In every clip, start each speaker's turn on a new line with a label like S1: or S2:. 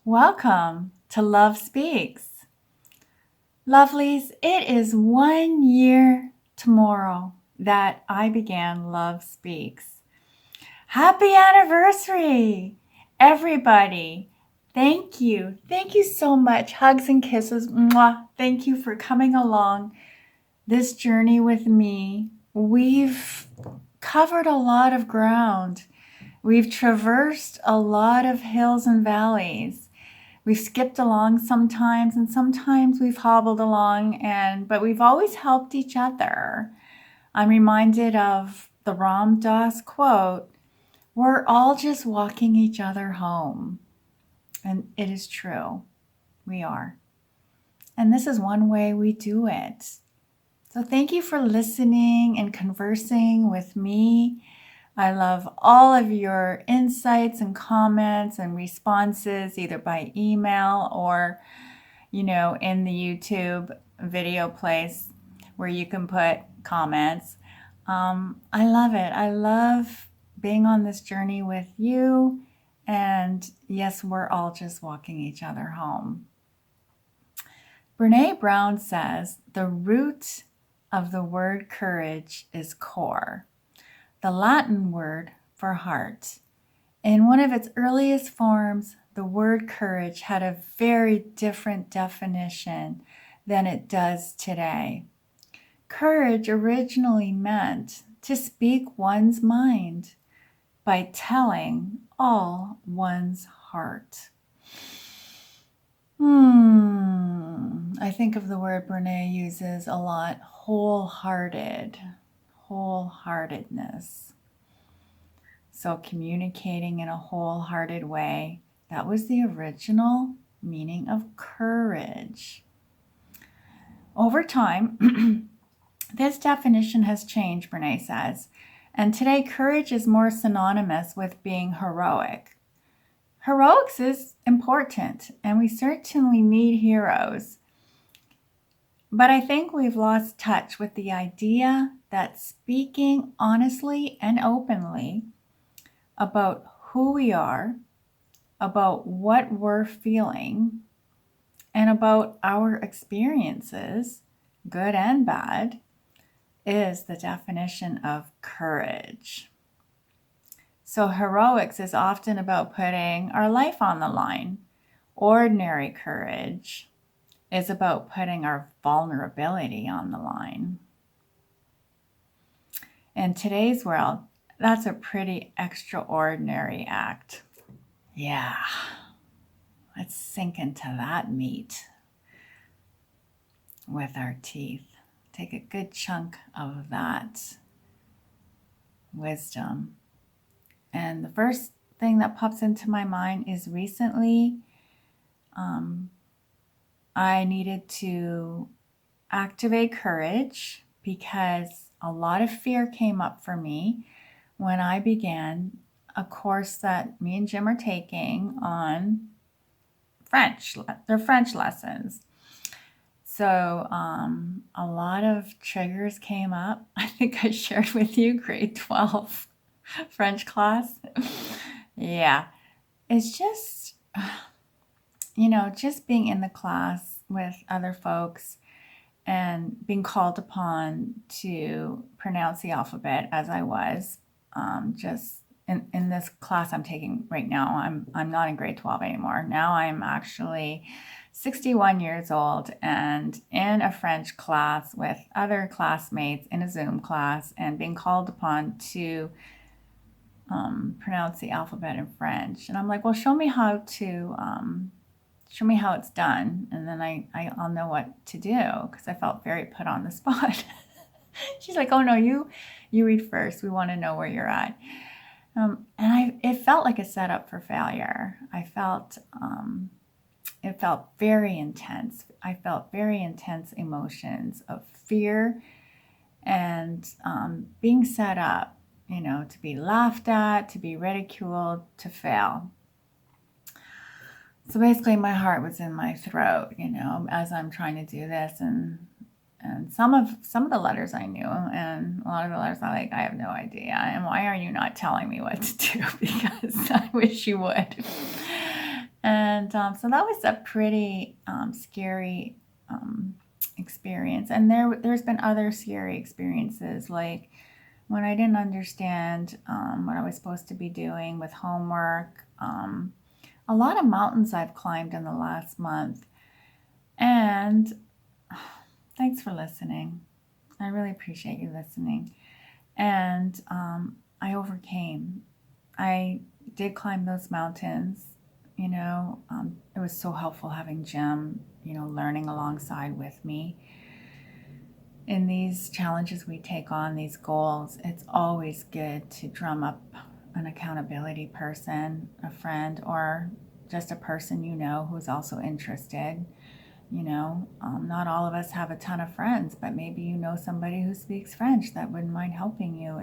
S1: Welcome to Love Speaks. Lovelies, it is 1 year tomorrow that I began Love Speaks. Happy anniversary, everybody. Thank you. Thank you so much. Hugs and kisses. Mwah. Thank you for coming along this journey with me. We've covered a lot of ground. We've traversed a lot of hills and valleys. We've skipped along sometimes, and sometimes we've hobbled along, but we've always helped each other. I'm reminded of the Ram Dass quote, "We're all just walking each other home." And it is true. We are. And this is one way we do it. So thank you for listening and conversing with me. I love all of your insights and comments and responses, either by email or, in the YouTube video place where you can put comments. I love it. I love being on this journey with you. And yes, we're all just walking each other home. Brene Brown says the root of the word courage is core, the Latin word for heart. In one of its earliest forms, the word courage had a very different definition than it does today. Courage originally meant to speak one's mind by telling all one's heart. I think of the word Brene uses a lot, wholeheartedness. So communicating in a wholehearted way, that was the original meaning of courage. Over time, this definition has changed, Brene says, and today courage is more synonymous with being heroic. Heroics is important, and we certainly need heroes. But I think we've lost touch with the idea that speaking honestly and openly about who we are, about what we're feeling, and about our experiences, good and bad, is the definition of courage. So heroics is often about putting our life on the line. Ordinary courage is about putting our vulnerability on the line. In today's world, that's a pretty extraordinary act. Yeah, let's sink into that meat with our teeth. Take a good chunk of that wisdom. And the first thing that pops into my mind is recently I needed to activate courage because a lot of fear came up for me when I began a course that me and Jim are taking on French. They're French lessons. So a lot of triggers came up. I think I shared with you grade 12 French class. Yeah, it's just, just being in the class with other folks and being called upon to pronounce the alphabet as I was, just in this class I'm taking right now. I'm not in grade 12 anymore. Now I'm actually 61 years old and in a French class with other classmates in a Zoom class and being called upon to pronounce the alphabet in French. And I'm like, well, show me how it's done. And then I'll know what to do, because I felt very put on the spot. She's like, oh no, you read first. We want to know where you're at. It felt like a setup for failure. It felt very intense. I felt very intense emotions of fear and being set up, to be laughed at, to be ridiculed, to fail. So basically my heart was in my throat, as I'm trying to do this, and some of the letters I knew, and a lot of the letters I have no idea. And why are you not telling me what to do? Because I wish you would. And so that was a pretty scary experience. And there's been other scary experiences, like when I didn't understand what I was supposed to be doing with homework. A lot of mountains I've climbed in the last month. And thanks for listening. I really appreciate you listening. And I overcame. I did climb those mountains. It was so helpful having Jim, learning alongside with me. In these challenges we take on, these goals, it's always good to drum up an accountability person, a friend, or just a person who's also interested. Not all of us have a ton of friends, but maybe somebody who speaks French that wouldn't mind helping you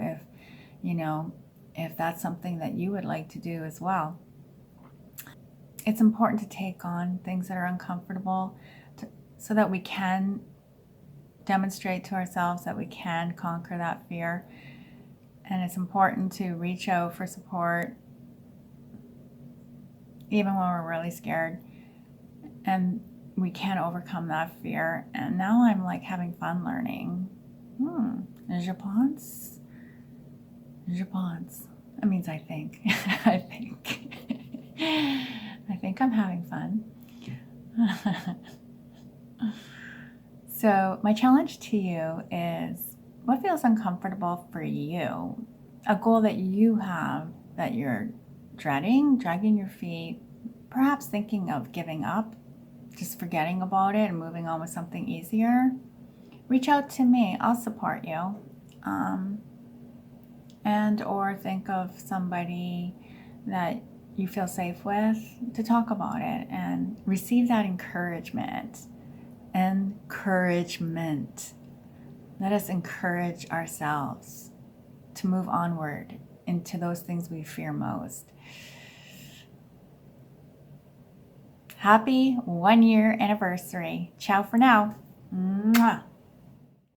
S1: you know, if that's something that you would like to do as well. It's important to take on things that are uncomfortable so that we can demonstrate to ourselves that we can conquer that fear. And it's important to reach out for support even when we're really scared. And we can overcome that fear. And now I'm like having fun learning. Je pense. Je pense. That means I think. I think. I think I'm having fun. So my challenge to you is, what feels uncomfortable for you? A goal that you have that you're dreading, dragging your feet, perhaps thinking of giving up, just forgetting about it and moving on with something easier. Reach out to me. I'll support you. And or think of somebody that you feel safe with to talk about it and receive that encouragement. Encouragement. Let us encourage ourselves to move onward into those things we fear most. Happy 1 year anniversary. Ciao for now. Mwah.